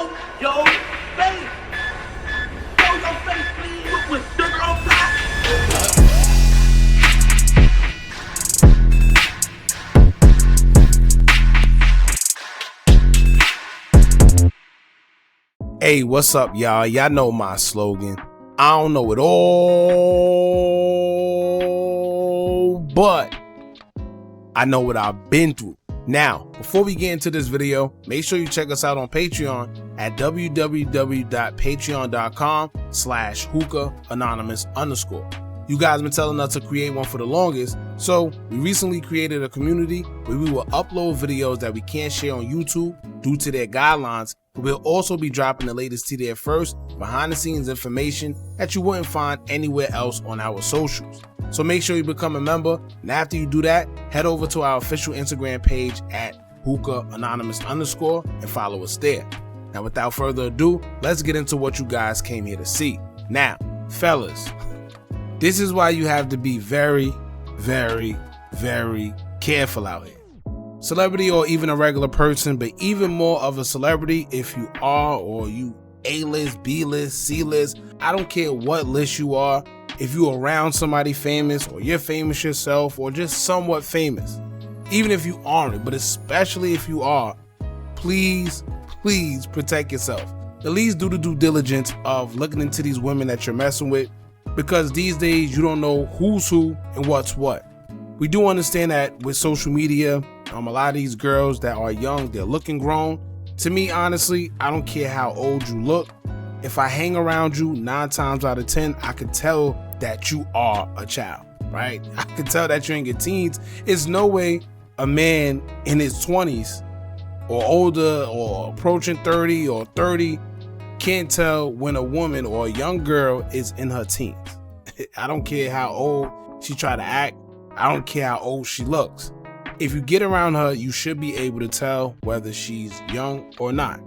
show your face. Show your face, please, with sugar on top. Hey, what's up, y'all? Y'all know my slogan. I don't know it all, but I know what I've been through. Now, before we get into this video, make sure you check us out on Patreon at www.patreon.com/Hookah Anonymous _. You guys been telling us to create one for the longest, so we recently created a community where we will upload videos that we can't share on YouTube due to their guidelines. We'll also be dropping the latest to there first, behind the scenes information that you wouldn't find anywhere else on our socials. So make sure you become a member, and after you do that, head over to our official Instagram page at Hookah Anonymous _ and follow us there. Now without further ado, let's get into what you guys came here to see. Now, fellas, this is why you have to be very, very, very careful out here. Celebrity or even a regular person, but even more of a celebrity if you are, or you A-list, B-list, C-list, I don't care what list you are. If you're around somebody famous, or you're famous yourself, or just somewhat famous, even if you aren't, but especially if you are, please protect yourself. At least do the due diligence of looking into these women that you're messing with, because these days you don't know who's who and what's what. We do understand that with social media, a lot of these girls that are young, they're looking grown. To me, honestly, I don't care how old you look. If I hang around you 9 times out of 10, I can tell that you are a child, right? I can tell that you're in your teens. It's no way a man in his 20s or older or approaching 30 or 30 can't tell when a woman or a young girl is in her teens. I don't care how old she try to act. I don't care how old she looks. If you get around her, you should be able to tell whether she's young or not.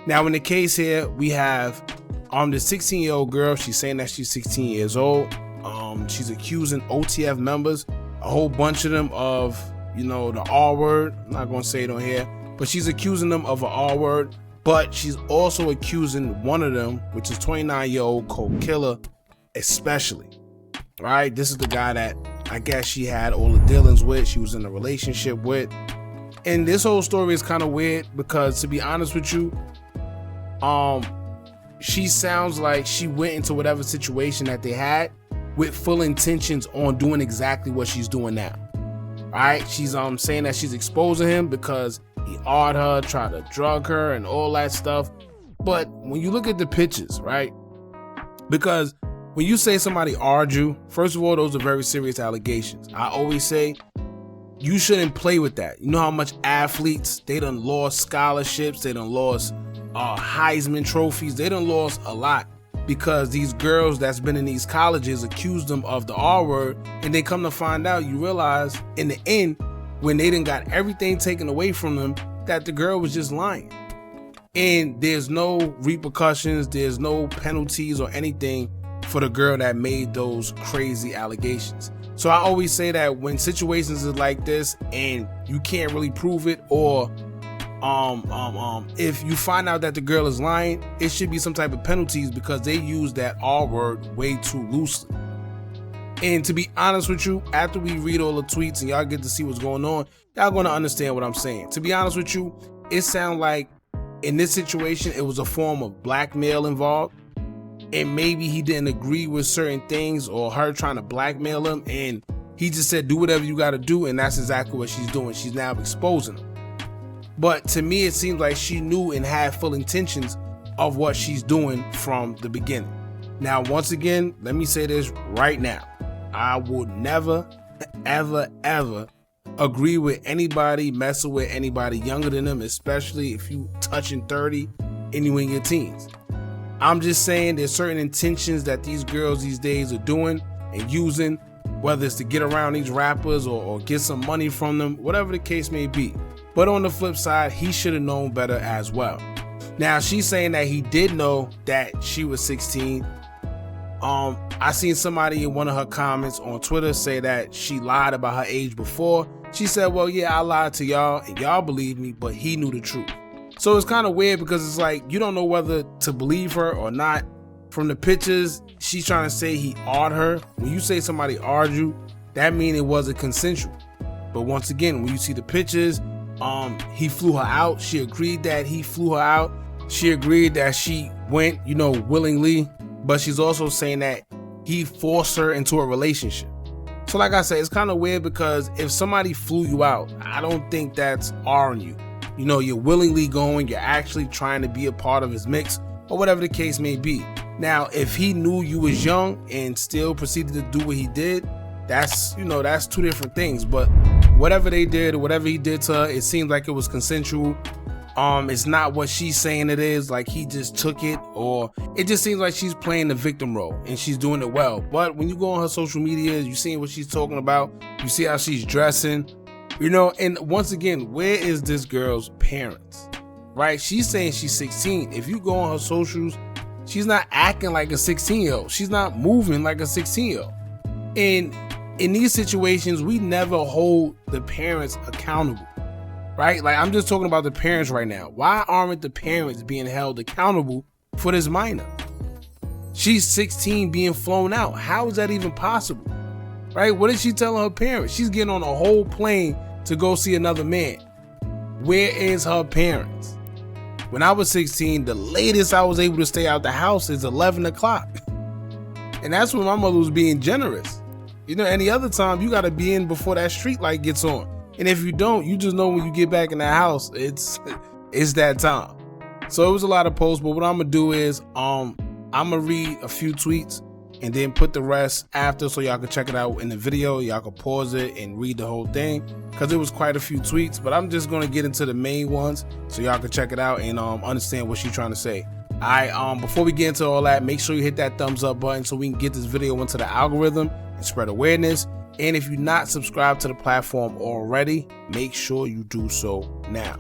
Now, in the case here, we have the 16-year-old girl. She's saying that she's 16 years old. She's accusing OTF members, a whole bunch of them, of, the R word. I'm not going to say it on here, but she's accusing them of an R word. But she's also accusing one of them, which is 29-year-old CoKilla, especially. All right, this is the guy that I guess she had all the dealings with, she was in a relationship with. And this whole story is kind of weird because, to be honest with you, she sounds like she went into whatever situation that they had with full intentions on doing exactly what she's doing now. All right, she's saying that she's exposing him because he awed her, tried to drug her and all that stuff. But when you look at the pictures, right, because when you say somebody awed you, first of all, those are very serious allegations. I always say you shouldn't play with that. You know how much athletes, they done lost scholarships, they done lost Heisman trophies, they done lost a lot because these girls that's been in these colleges accused them of the R word, and they come to find out, you realize in the end, when they done got everything taken away from them, that the girl was just lying. And there's no repercussions, there's no penalties or anything for the girl that made those crazy allegations. So I always say that when situations are like this and you can't really prove it, or if you find out that the girl is lying, it should be some type of penalties because they use that R word way too loosely. And to be honest with you, after we read all the tweets and y'all get to see what's going on, y'all gonna understand what I'm saying. To be honest with you, it sounds like in this situation it was a form of blackmail involved. And maybe he didn't agree with certain things, or her trying to blackmail him, and he just said, do whatever you got to do, and that's exactly what she's doing. She's now exposing him. But to me, it seems like she knew and had full intentions of what she's doing from the beginning. Now, once again, let me say this right now. I would never, ever, ever agree with anybody messing with anybody younger than them, especially if you touching 30 and you in your teens. I'm just saying there's certain intentions that these girls these days are doing and using, whether it's to get around these rappers or get some money from them, whatever the case may be. But on the flip side, he should have known better as well. Now, she's saying that he did know that she was 16. I seen somebody in one of her comments on Twitter say that she lied about her age before. She said, well, yeah, I lied to y'all and y'all believe me, but he knew the truth. So it's kind of weird because it's like you don't know whether to believe her or not. From the pictures, she's trying to say he awed her. When you say somebody awed you, that means it wasn't consensual. But once again, when you see the pictures, he flew her out. She agreed that he flew her out. She agreed that she went, willingly. But she's also saying that he forced her into a relationship. So like I said, it's kind of weird because if somebody flew you out, I don't think that's awing you. You're willingly going, you're actually trying to be a part of his mix or whatever the case may be. Now, if he knew you was young and still proceeded to do what he did, that's two different things. But whatever they did or whatever he did to her, it seems like it was consensual. It's not what she's saying it is, like he just took it, or it just seems like she's playing the victim role and she's doing it well. But when you go on her social media, you see what she's talking about, you see how she's dressing, and once again, where is this girl's parents? Right? She's saying she's 16. If you go on her socials, she's not acting like a 16-year-old. She's not moving like a 16-year-old. And in these situations, we never hold the parents accountable, right? Like, I'm just talking about the parents right now. Why aren't the parents being held accountable for this minor? She's 16 being flown out. How is that even possible, right? What is she telling her parents? She's getting on a whole plane to go see another man. Where is her parents? When I was 16, the latest I was able to stay out the house is 11 o'clock. And that's when my mother was being generous. Any other time, you got to be in before that street light gets on. And if you don't, you just know when you get back in the house, it's that time. So it was a lot of posts, but what I'm going to do is I'm going to read a few tweets and then put the rest after so y'all can check it out in the video. Y'all can pause it and read the whole thing because it was quite a few tweets, but I'm just going to get into the main ones so y'all can check it out and understand what she's trying to say. All right, before we get into all that, make sure you hit that thumbs up button so we can get this video into the algorithm and spread awareness. And if you're not subscribed to the platform already, make sure you do so now.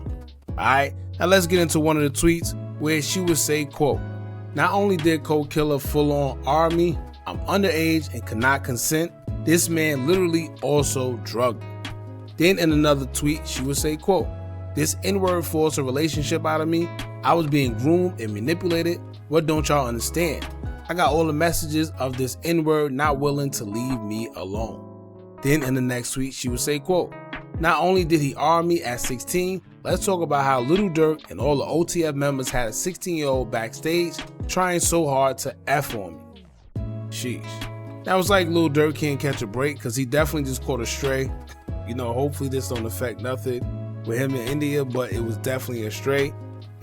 All right, now let's get into one of the tweets where she would say, quote, "Not only did CoKilla full on arm me, I'm underage and cannot consent. This man literally also drugged me." Then in another tweet, she would say, quote, "This N-word forced a relationship out of me. I was being groomed and manipulated. What don't y'all understand? I got all the messages of this N-word not willing to leave me alone." Then in the next tweet, she would say, quote, "Not only did he arm me at 16, let's talk about how Lil Durk and all the OTF members had a 16-year-old backstage trying so hard to F on me." Sheesh. That was like Lil Durk can't catch a break because he definitely just caught a stray. Hopefully this don't affect nothing with him in India, but it was definitely a stray.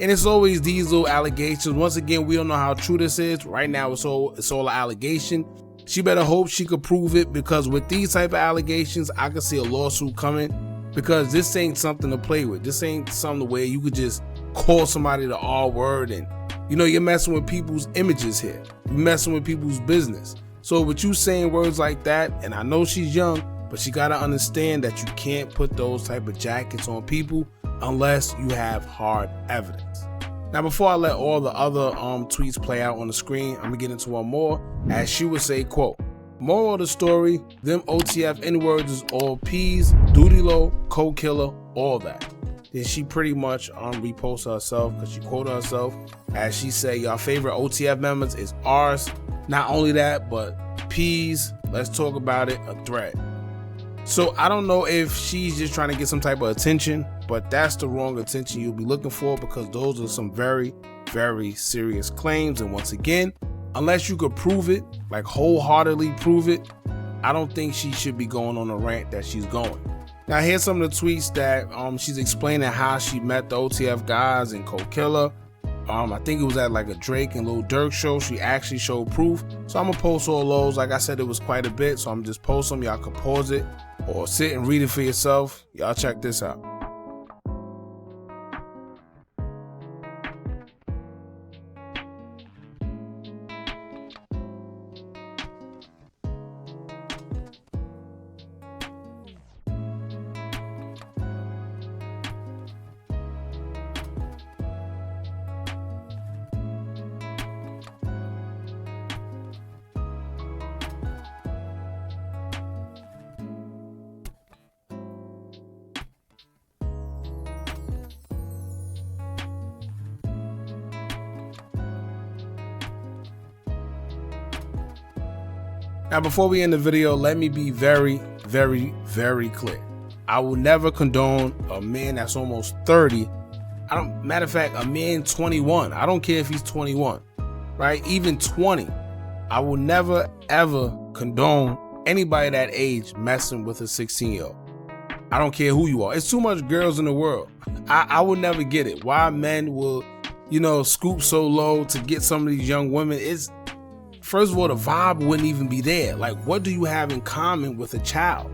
And it's always these little allegations. Once again, we don't know how true this is. Right now, it's all an allegation. She better hope she could prove it, because with these type of allegations, I could see a lawsuit coming, because this ain't something to play with. This ain't something where you could just call somebody the R word and, you're messing with people's images here. You're messing with people's business. So with you saying words like that, and I know she's young, but she got to understand that you can't put those type of jackets on people unless you have hard evidence. Now, before I let all the other tweets play out on the screen, I'm gonna get into one more. As she would say, quote, "Moral of the story, them OTF N-words is all peas, duty low, CoKilla, all that." Then she pretty much reposted herself because she quoted herself as she said, "Y'all favorite OTF members is ours. Not only that, but peas, let's talk about it, a threat." So I don't know if she's just trying to get some type of attention, but that's the wrong attention you'll be looking for, because those are some very, very serious claims. And once again, unless you could prove it, like wholeheartedly prove it, I don't think she should be going on a rant that she's going. Now here's some of the tweets that she's explaining how she met the OTF guys and CoKilla. I think it was at like a Drake and Lil Durk show. She actually showed proof. So I'm gonna post all those. Like I said, it was quite a bit, so I'm just post them. Y'all can pause it or sit and read it for yourself. Y'all check this out. Now, before we end the video, let me be very, very, very clear. I will never condone a man that's almost 30. Matter of fact, a man 21. I don't care if he's 21, right? Even 20. I will never, ever condone anybody that age messing with a 16-year-old. I don't care who you are. It's too much girls in the world. I will never get it. Why men will, scoop so low to get some of these young women. First of all, the vibe wouldn't even be there. Like, what do you have in common with a child?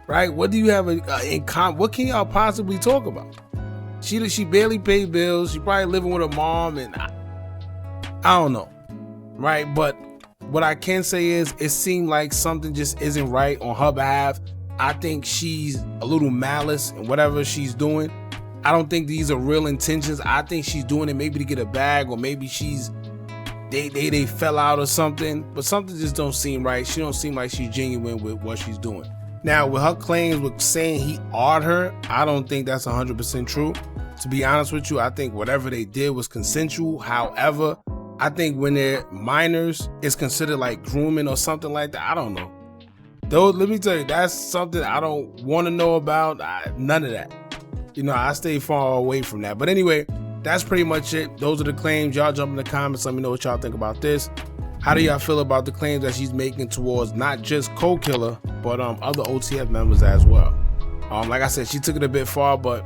Right? What do you have in common? What can y'all possibly talk about? She barely paid bills. She probably living with her mom, and I don't know. Right? But what I can say is it seemed like something just isn't right on her behalf. I think she's a little malice in whatever she's doing. I don't think these are real intentions. I think she's doing it maybe to get a bag, or maybe they fell out or something, but something just don't seem right. She don't seem like she's genuine with what she's doing. Now, with her claims with saying he awed her, I don't think that's 100% true. To be honest with you, I think whatever they did was consensual. However, I think when they're minors, it's considered like grooming or something like that. I don't know. Though, let me tell you, that's something I don't want to know about. None of that. I stay far away from that. But anyway, that's pretty much it. Those are the claims. Y'all jump in the comments. Let me know what y'all think about this. How do y'all feel about the claims that she's making towards not just CoKilla, but other OTF members as well? Like I said, she took it a bit far, but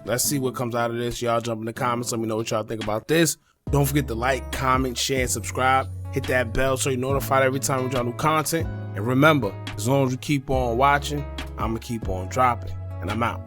let's see what comes out of this. Y'all jump in the comments. Let me know what y'all think about this. Don't forget to like, comment, share, and subscribe. Hit that bell so you're notified every time we drop new content. And remember, as long as you keep on watching, I'm going to keep on dropping. And I'm out.